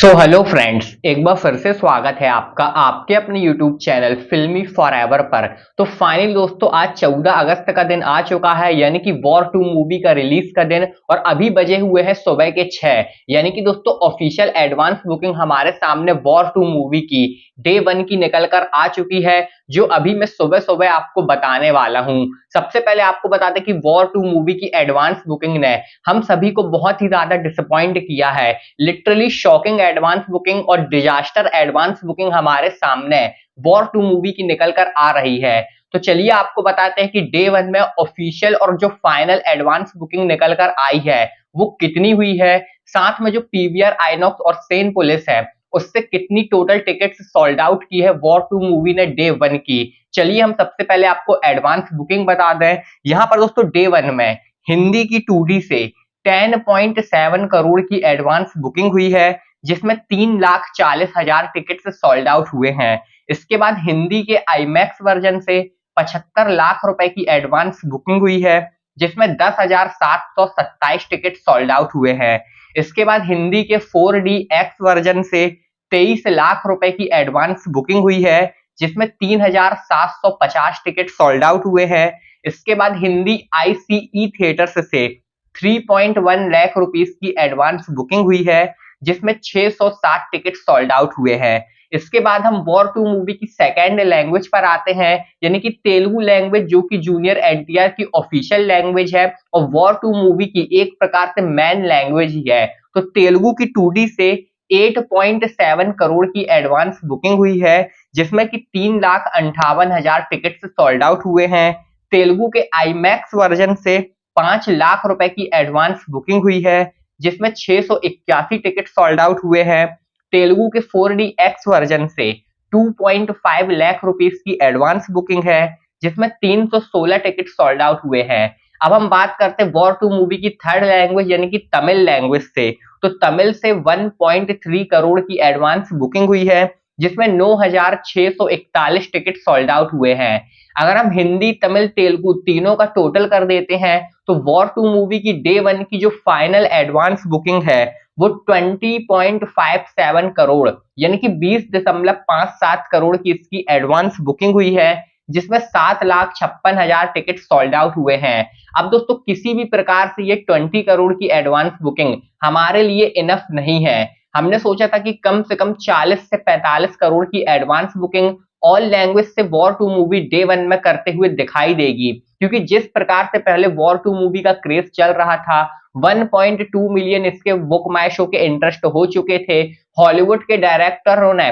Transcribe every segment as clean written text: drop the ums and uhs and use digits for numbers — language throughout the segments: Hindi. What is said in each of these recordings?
हेलो फ्रेंड्स, एक बार फिर से स्वागत है आपका आपके अपने यूट्यूब चैनल फिल्मी फॉरएवर पर। तो फाइनली दोस्तों, आज 14 अगस्त का दिन आ चुका है, यानी कि वॉर 2 मूवी का रिलीज का दिन। और अभी बजे हुए हैं सुबह के 6, यानी कि दोस्तों ऑफिशियल एडवांस बुकिंग हमारे सामने वॉर 2 मूवी की डे 1 की निकल कर आ चुकी है, जो अभी मैं सुबह सुबह आपको बताने वाला हूँ। सबसे पहले आपको बता दें कि वॉर 2 मूवी की एडवांस बुकिंग ने हम सभी को बहुत ही ज्यादा डिसअपॉइंट किया है। लिटरली शॉकिंग एडवांस बुकिंग और डिजास्टर एडवांस बुकिंग हमारे सामने वॉर 2 मूवी की निकल कर आ रही है। तो चलिए आपको बताते हैं कि डे 1 में ऑफिशियल और जो फाइनल एडवांस बुकिंग निकल कर आई है वो कितनी हुई है, साथ में जो पीवीआर, आइनॉक्स और सेन पुलिस है उससे कितनी टोटल टिकट्स सोल्ड आउट की है वॉर 2 मूवी ने डे 1 की। चलिए हम सबसे पहले आपको एडवांस बुकिंग बता दें। यहाँ पर दोस्तों डे 1 में हिंदी की 2D से 10.7 करोड़ की एडवांस बुकिंग हुई है, जिसमें 3,40,000 टिकट सोल्ड आउट हुए हैं। इसके बाद हिंदी के आईमैक्स वर्जन से 75 लाख रुपए की एडवांस बुकिंग हुई है, जिसमें 10,727 टिकट सोल्ड आउट हुए हैं। इसके बाद हिंदी के 4DX वर्जन से 23 लाख रुपए की एडवांस बुकिंग हुई है, जिसमें 3,750 टिकट सोल्ड आउट हुए हैं। इसके बाद हिंदी आईसीई थिएटर्स से 3.1 लाख रुपीस की एडवांस बुकिंग हुई है, जिसमें 660 टिकट सोल्ड आउट हुए हैं। इसके बाद हम वॉर 2 मूवी की सेकेंड लैंग्वेज पर आते हैं, यानी कि तेलुगु लैंग्वेज, जो कि जूनियर एनटीआर की ऑफिशियल लैंग्वेज है और वॉर 2 मूवी की एक प्रकार से मेन लैंग्वेज ही है। तो तेलुगु की 2D से 8.7 करोड़ की एडवांस बुकिंग हुई है, जिसमें कि 3,58,000 टिकट सोल्ड आउट हुए हैं। तेलुगु के आईमैक्स वर्जन से 5 लाख रुपए की एडवांस बुकिंग हुई है, जिसमें 681 टिकट सोल्ड आउट हुए हैं। तेलुगु के 4DX वर्जन से 2.5 लाख रुपीस की एडवांस बुकिंग है, जिसमें 316 टिकट सोल्ड आउट हुए हैं। अब हम बात करते हैं वॉर 2 मूवी की थर्ड लैंग्वेज यानी कि तमिल लैंग्वेज से। तो तमिल से 1.3 करोड़ की एडवांस बुकिंग हुई है, जिसमें 9,641 टिकट सोल्ड आउट हुए हैं। अगर हम हिंदी, तमिल, तेलुगु तीनों का टोटल कर देते हैं तो वॉर 2 मूवी की डे 1 की जो फाइनल एडवांस बुकिंग है वो 20.57 करोड़ यानी कि 20.57 करोड़ की इसकी एडवांस बुकिंग हुई है, जिसमें 7,56,000 टिकट सोल्ड आउट हुए हैं। अब दोस्तों किसी भी प्रकार से ये 20 करोड़ की एडवांस बुकिंग हमारे लिए इनफ नहीं है। हमने सोचा था कि कम से कम 40 से 45 करोड़ की एडवांस बुकिंग ऑल लैंग्वेज से वॉर 2 मूवी डे 1 में करते हुए दिखाई देगी, क्योंकि जिस प्रकार से पहले वॉर 2 मूवी का क्रेज चल रहा था, 1.2 मिलियन इसके बुक माई शो के इंटरेस्ट हो चुके थे। हॉलीवुड के डायरेक्टरों ने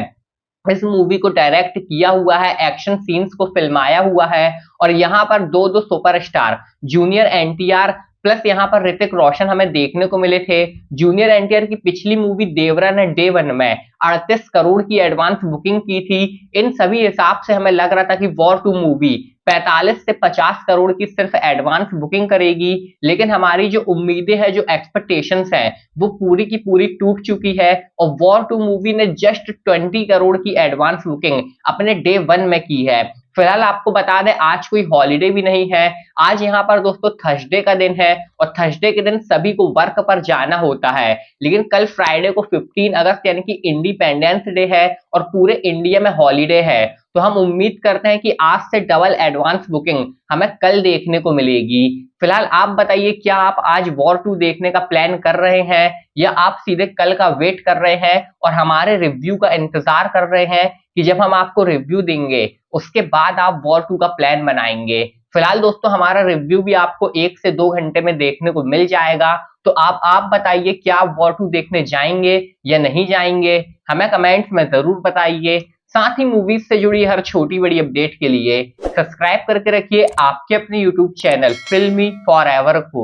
इस मूवी को डायरेक्ट किया हुआ है, एक्शन सीन्स को फिल्माया हुआ है, और यहाँ पर दो दो सुपरस्टार जूनियर एनटीआर प्लस यहाँ पर ऋतिक रोशन हमें देखने को मिले थे। जूनियर एनटीआर की पिछली मूवी देवरा ने डे 1 में 38 करोड़ की एडवांस बुकिंग की थी। इन सभी हिसाब से हमें लग रहा था कि वॉर 2 मूवी 45 से 50 करोड़ की सिर्फ एडवांस बुकिंग करेगी, लेकिन हमारी जो उम्मीदें हैं, जो एक्सपेक्टेशंस हैं, वो पूरी की पूरी टूट चुकी है और वॉर 2 मूवी ने जस्ट 20 करोड़ की एडवांस बुकिंग अपने डे 1 में की है। फिलहाल आपको बता दें आज कोई हॉलीडे भी नहीं है। आज यहाँ पर दोस्तों थर्सडे का दिन है और थर्सडे के दिन सभी को वर्क पर जाना होता है, लेकिन कल फ्राइडे को 15 अगस्त यानी कि इंडिपेंडेंस डे है और पूरे इंडिया में हॉलीडे है। तो हम उम्मीद करते हैं कि आज से डबल एडवांस बुकिंग हमें कल देखने को मिलेगी। फिलहाल आप बताइए, क्या आप आज वॉर 2 देखने का प्लान कर रहे हैं या आप सीधे कल का वेट कर रहे हैं और हमारे रिव्यू का इंतजार कर रहे हैं कि जब हम आपको रिव्यू देंगे उसके बाद आप वॉर 2 का प्लान बनाएंगे। फिलहाल दोस्तों हमारा रिव्यू भी आपको 1 से 2 घंटे में देखने को मिल जाएगा। तो आप बताइए, क्या आप वॉर 2 देखने जाएंगे या नहीं जाएंगे, हमें कमेंट्स में जरूर बताइए। साथ ही मूवीज से जुड़ी हर छोटी बड़ी अपडेट के लिए सब्सक्राइब करके रखिए आपके अपने यूट्यूब चैनल फिल्मी फॉरएवर को।